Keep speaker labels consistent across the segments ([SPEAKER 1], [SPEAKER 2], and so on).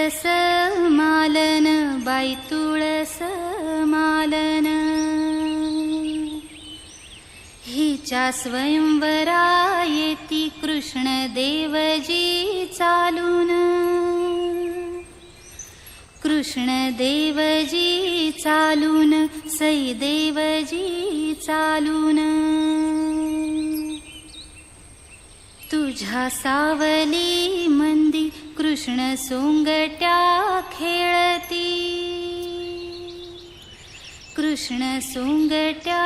[SPEAKER 1] तुळस मालन बाई तुळस मालन, हिच्या स्वयंवरा येती कृष्ण देवजी चालून, कृष्ण देवजी चालून सई देवजी चालून, तुझ्या सावली मंदी कृष्ण सोंगट्या खेळती, कृष्ण सोंगट्या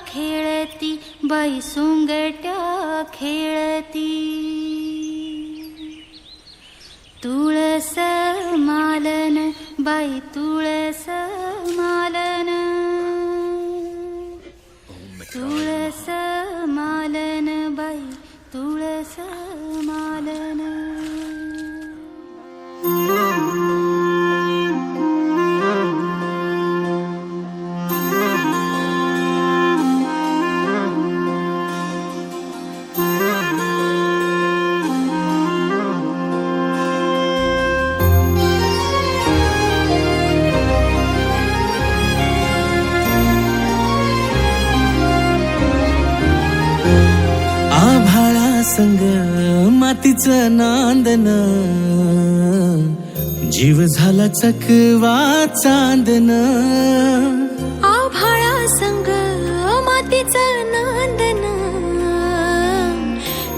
[SPEAKER 1] खेळती बाई सोंगट्या खेळती, तुळस मालन बाई तुळस मालन, तुळस मालन बाई तुळस मालन.
[SPEAKER 2] संग मातीचं नांदन, जीव झाला चकवा चांदन.
[SPEAKER 3] आभाळा संग मातीचं नांदन,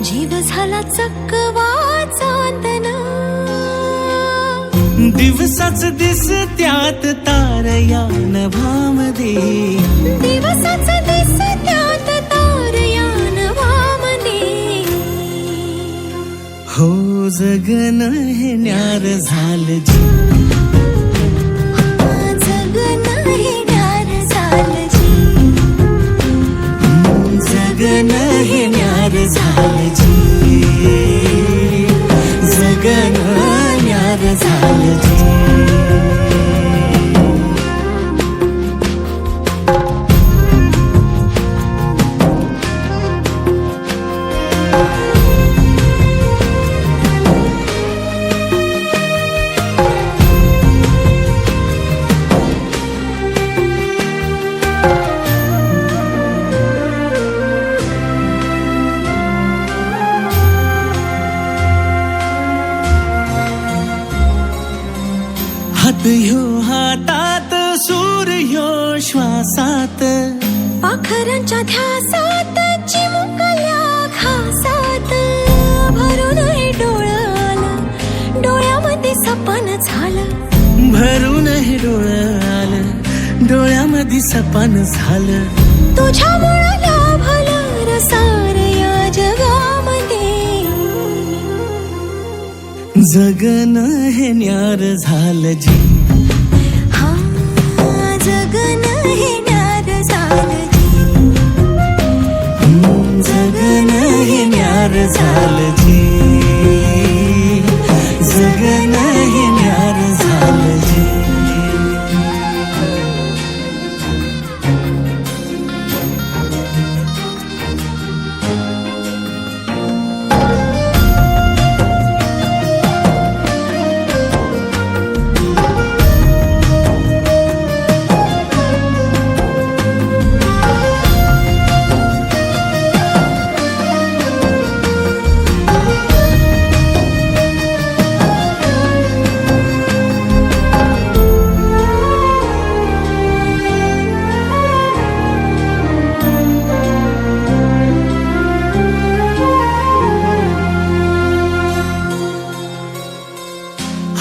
[SPEAKER 3] जीव झाला चकवा चांदन.
[SPEAKER 2] दिवसाच दिस त्यात तारया नभामध्ये,
[SPEAKER 3] दिवसाच दिस त्यात तारया नभामध्ये.
[SPEAKER 2] हो जगन हे न्यार झालं जी,
[SPEAKER 3] जगन हे न्यार झालं जी,
[SPEAKER 2] जगन हे न्यार झालं जी, जगन न्यार झालं जी. हात ह्यो हातात सूर ह्यो श्वासात,
[SPEAKER 3] पाखरांच्या ध्यासात चिमुकल्या घासात. भरून हे डोळं आलं, डोळ्यामध्ये सपन झालं.
[SPEAKER 2] भरून हे डोळं आलं, डोळ्यामध्ये सपन झालं.
[SPEAKER 3] तुझ्यामुळं लाभलं रसार या जगामध्ये.
[SPEAKER 2] जगन हे न्यार झालं जी,
[SPEAKER 3] हा जगन हे न्यार झालं जी,
[SPEAKER 2] जगन हे न्यार झालं जी, जगन हे न्यार झालं जी.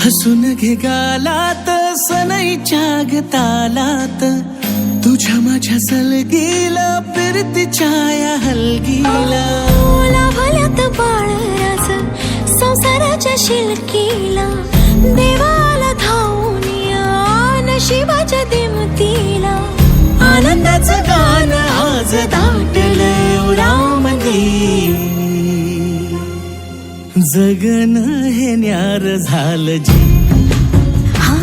[SPEAKER 2] हसून घे गालात सनईच्या गतालात, तुझ्या माझ्या सलगीला फिरतीच्या या हलगीला.
[SPEAKER 3] लाभल्यात बाळराज संसाराच्या शिलकीला, देवाला धावून या नशिबाच्या दिमतीला.
[SPEAKER 2] आनंदाचं गाण आज दाटलं उरामध्ये, जगन हे न्यार झालं जी,
[SPEAKER 3] हा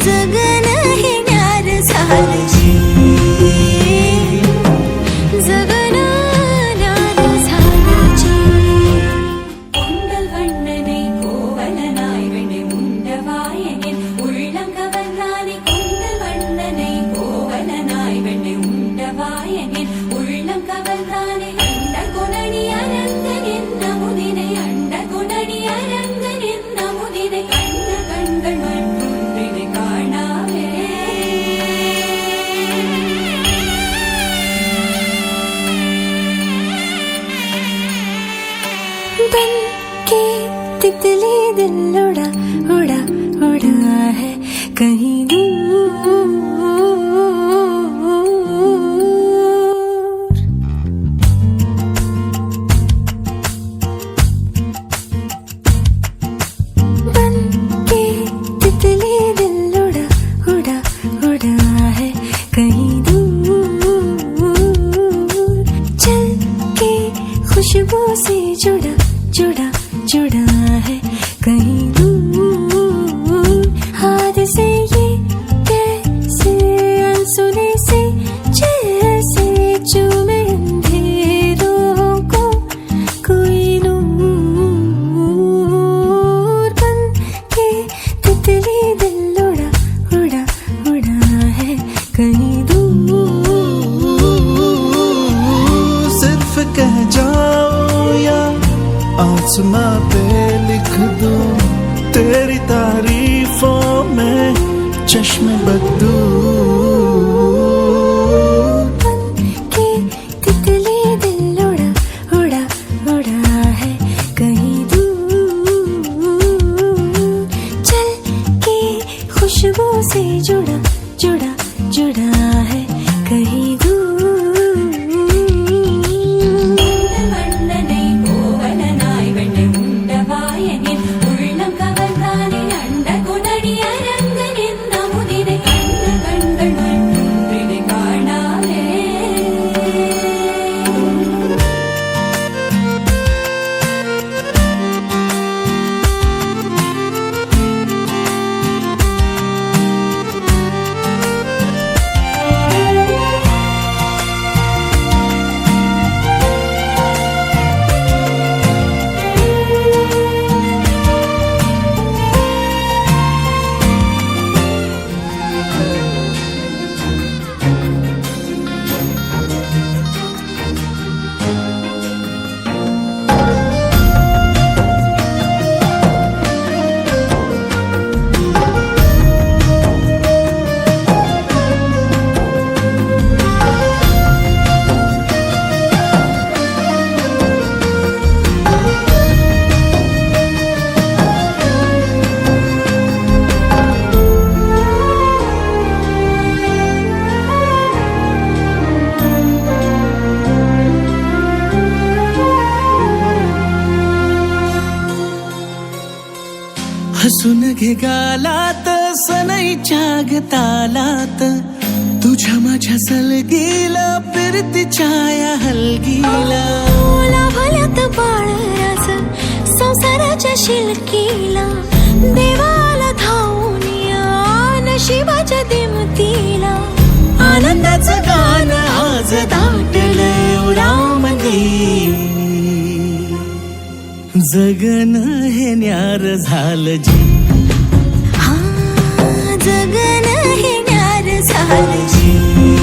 [SPEAKER 3] जगन हे न्यार झालं जी, जगन न्यार झालं जी.
[SPEAKER 4] कोंडल वण्णने कोवलनाय वेणे मुंडवा
[SPEAKER 2] तारीफों में चश्मे बदू
[SPEAKER 3] की तितली दिल उड़ा उड़ा उड़ा है कहीं दूर चल के खुशबू से जुड़ा जुड़ा जुड़ा है कहीं दूर
[SPEAKER 2] हसून घे गालात सनईच्या गतालात तुझ्या माझ्या सलगीला फिरती छाया हलगीला
[SPEAKER 3] लाभल्यात बाळराज संसाराच्या शिलकीला देवाला धावून या नशिबाच्या दिमतीला
[SPEAKER 2] आनंदाचं गाण आज दाटलंय उरामध्ये जगन हे न्यार झालं जी
[SPEAKER 3] हा जगन हे न्यार झालं जी